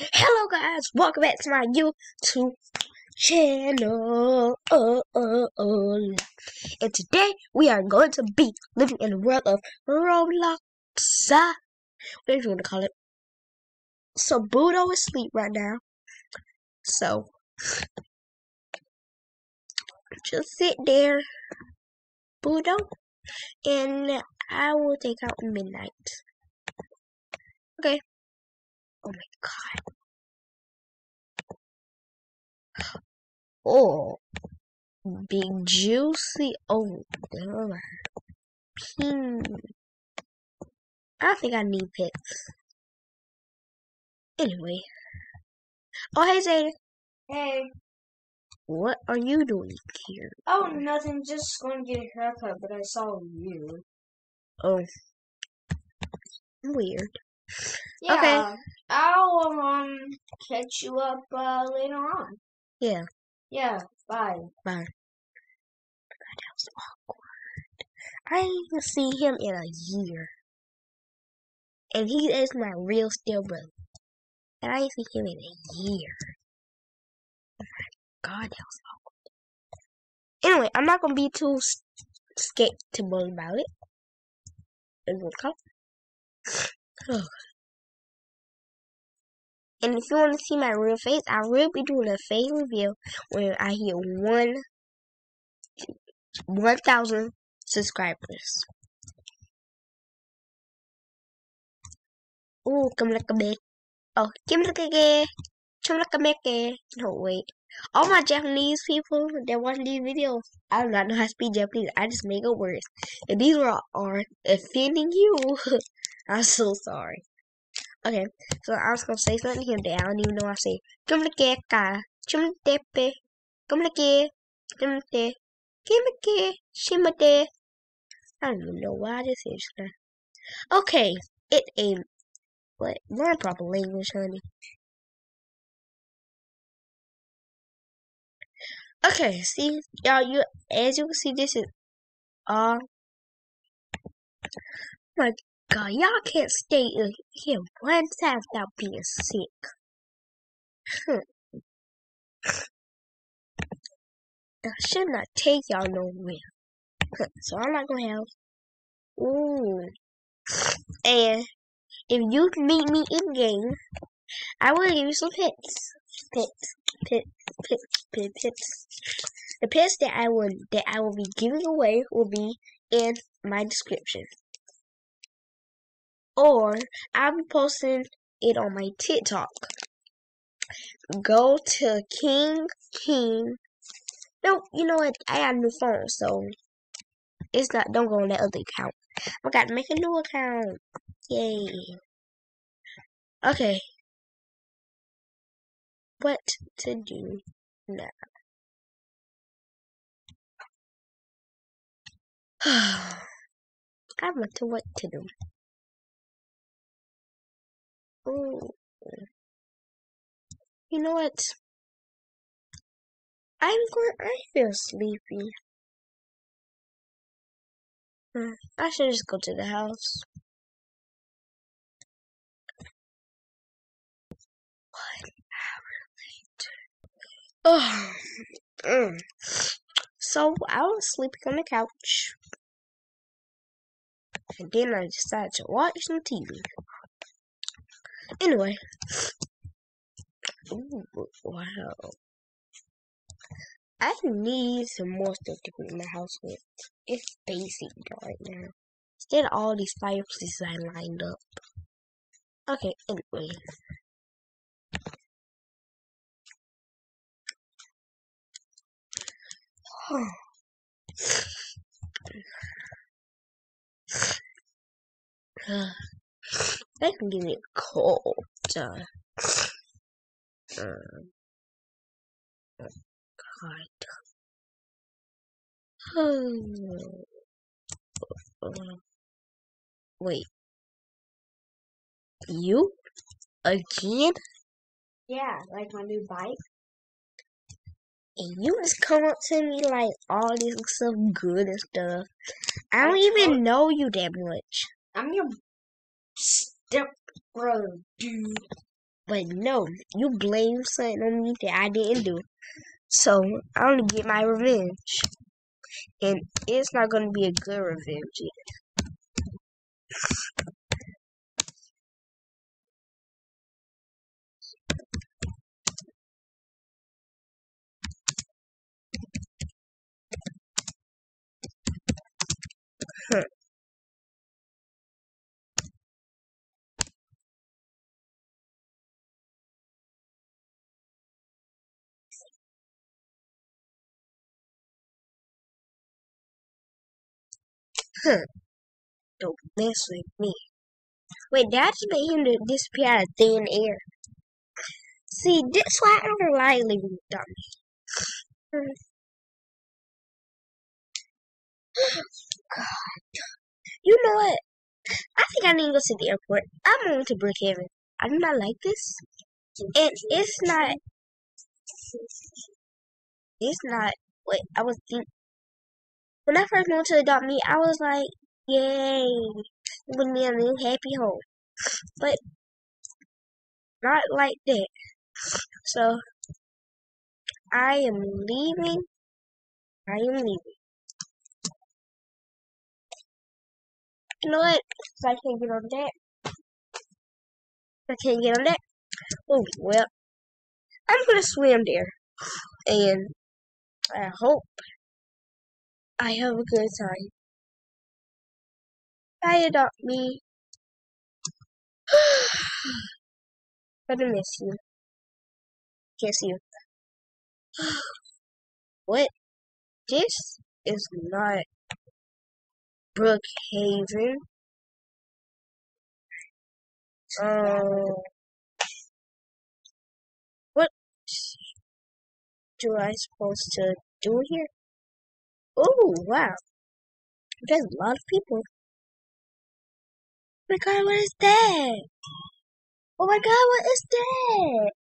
Hello guys, welcome back to my YouTube channel. And today we are going to be living in the world of Roblox. Whatever you want to call it. So Budo is asleep right now. So just sit there, Budo, and I will take out midnight. Okay. Oh my god. Oh, big juicy. Oh, pink. I don't think I need pets. Anyway. Oh, hey, Zayden. Hey. What are you doing here? Oh, nothing. Just going to get a haircut, but I saw you. Oh. Weird. Yeah. Okay. I'll catch you up later on. Yeah. Yeah. Bye. Bye. God, that was awkward. I ain't even seen him in a year. And he is my real still brother. And I ain't seen him in a year. Oh my god, that was awkward. Anyway, I'm not gonna be too skeptical about it. Oh. And if you want to see my real face, I will be doing a face reveal when I hit 1,000 subscribers. Ooh, come like a big. Oh, come like a gay. Come like a make. No, wait. All my Japanese people that watch these videos, I do not know how to speak Japanese. I just make up words. If these are offending you, I'm so sorry. Okay, so I was gonna say something here that I don't even know what I say. Come like a ka. Come tepe. Come like a. Come te. Kimike. Shimate. I don't even know why this is now. Okay, it ain't. What? Learn proper language, honey. Okay, see, y'all, as you can see, this is, my god, y'all can't stay in here one time without being sick. I should not take y'all nowhere. So I'm not gonna have, ooh. And if you meet me in game, I will give you some pets. Pets. The pets that I will be giving away will be in my description. Or I'll be posting it on my TikTok. Go to King. No, you know what? I got a new phone, so it's not. Don't go on that other account. I got to make a new account. Yay! Okay. What to do now? I wonder what to do. Ooh. You know what? I feel sleepy. I should just go to the house. 1 hour later. So I was sleeping on the couch. And then I decided to watch some TV. Anyway. Ooh, wow. I need some more stuff to put in my house with. It's basic right now. Instead of all these fireplaces I lined up. Okay, anyway. That can give me a cold. God. Wait. You? Again? Yeah, like my new bike. And you just come up to me like all this stuff good and stuff. I don't even know you that much. I'm your step brother, dude. But no, you blame something on me that I didn't do. So I'm gonna get my revenge. And it's not gonna be a good revenge either. Huh. Huh. Don't mess with me. Wait, did I just make him to disappear out of thin air? See, this why I don't like living with dummy. You know what? I think I need to go to the airport. I'm going to Brookhaven. I do not like this. And it's not what I was thinking. When I first moved to Adopt Me, I was like, yay, with me a new happy home. But not like that. So, I am leaving. I am leaving. You know what? I can't get on that. I can't get on that. Oh, well, I'm gonna swim there. And I hope I have a good time. Bye, Adopt Me. I'm gonna miss you. Kiss you. What? This is not Brookhaven. What do I supposed to do here? Oh, wow. There's a lot of people. Oh my god, what is that? Oh my god, what is that?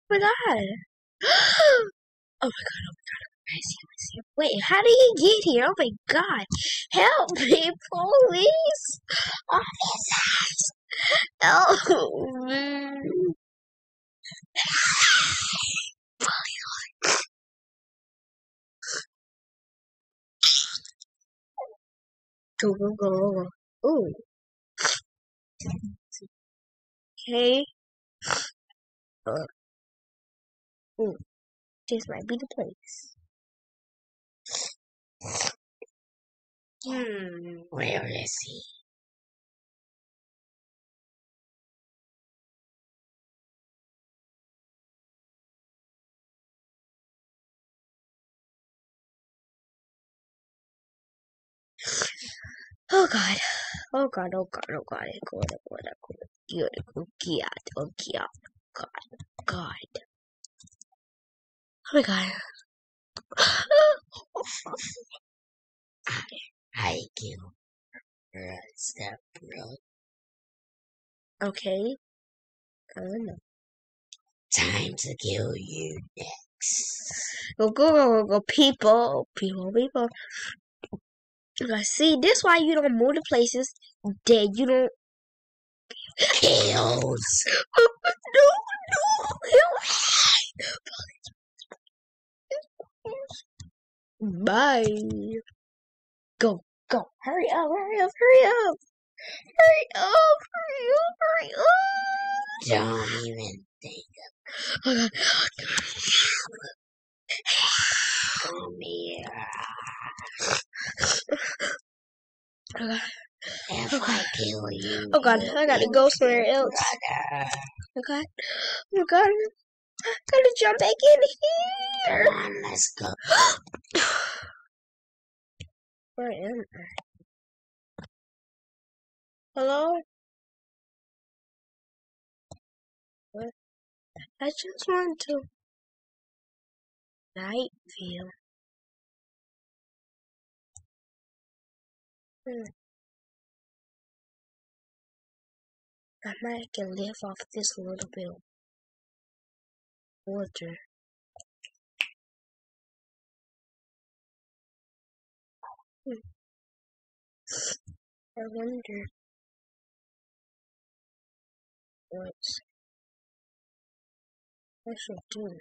Oh my god. Oh my god, I see. Wait, how did he get here? Oh my god. Help me, police! Officers! Help me! Go. Ooh. Okay. Ooh. This might be the place. Where is he? Oh god. Oh god. God. Oh my god. I kill step bro. Okay. No. Time to kill you next. Go, people. See, this why you don't move to places that you don't kills. No. Bye. Go. Hurry up. Don't even think of it. Come here. If I kill you, oh god, I gotta go somewhere else. Okay. Oh god, I gotta jump back in here. Come on, let's go. Where am I? Hello? What? I just want to night view. I might can live off this little bit of water. I wonder. What I should do?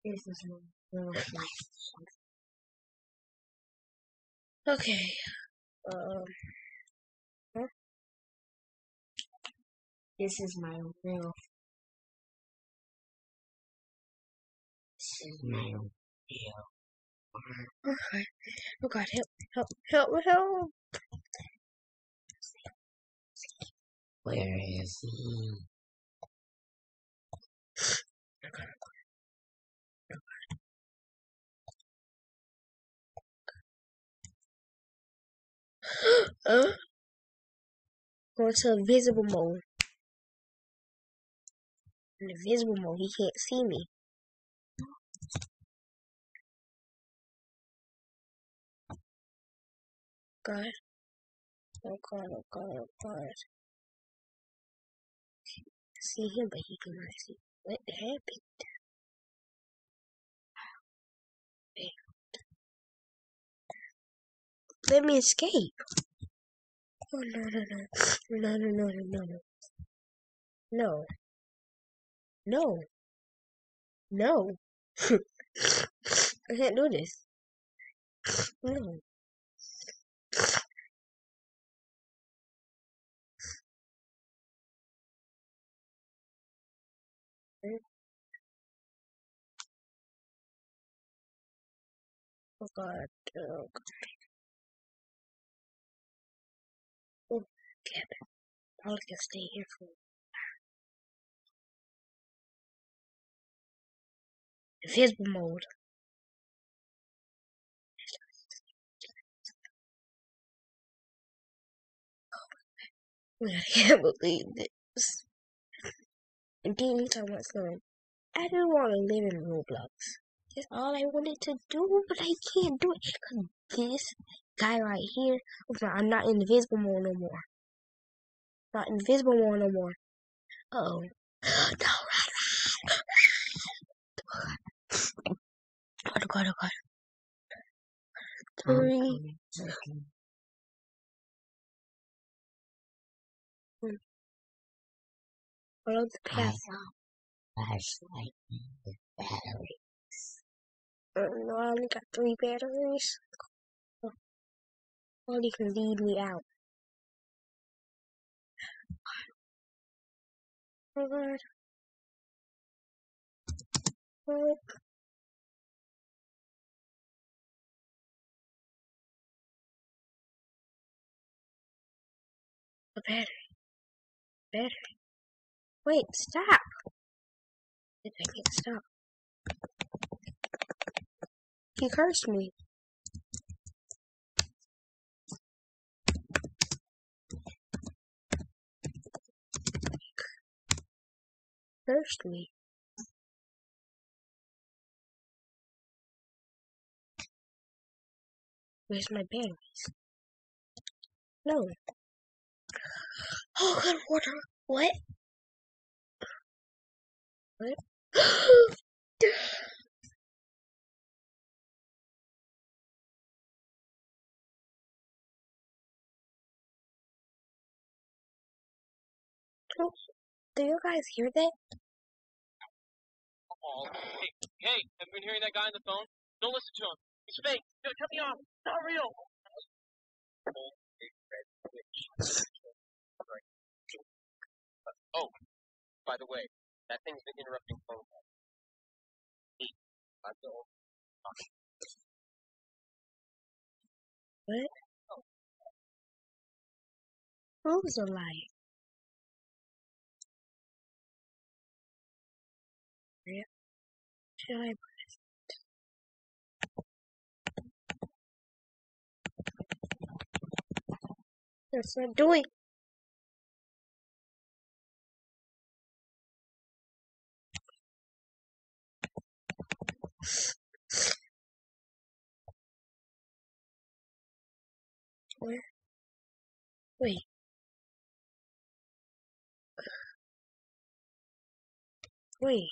This is my life. Okay. Huh? This is my real. This is my real. Okay. Oh God, help! Where is he? Go to invisible mode. In invisible mode, he can't see me. God. Oh God. See him, but he cannot see. What happened? Let me escape. Oh no. No. I can't do this. No. Oh God. Oh God. Oh, cabin. I was gonna stay here for invisible mode. I can't believe this. And then I want some. I don't want to live in Roblox. That's all I wanted to do, but I can't do it because this guy right here. I'm not in invisible mode no more. Not invisible mode no more. Uh-oh. No, Oh God. 3. Follow the path. Flashlight with batteries. No, I only got 3 batteries. Only can lead me out. Oh God. Oh. A battery. Wait, stop. I can't stop. He cursed me. Cursed me. Where's my batteries? No. Oh, good water. What? Do you guys hear that? Hey, have you been hearing that guy on the phone? Don't listen to him. He's fake. No, cut me off. It's not real. Oh, by the way, that thing's been interrupting phone calls. What? Who's a lie? Yeah. Should I? That's not doing. Where? Wait. Wait.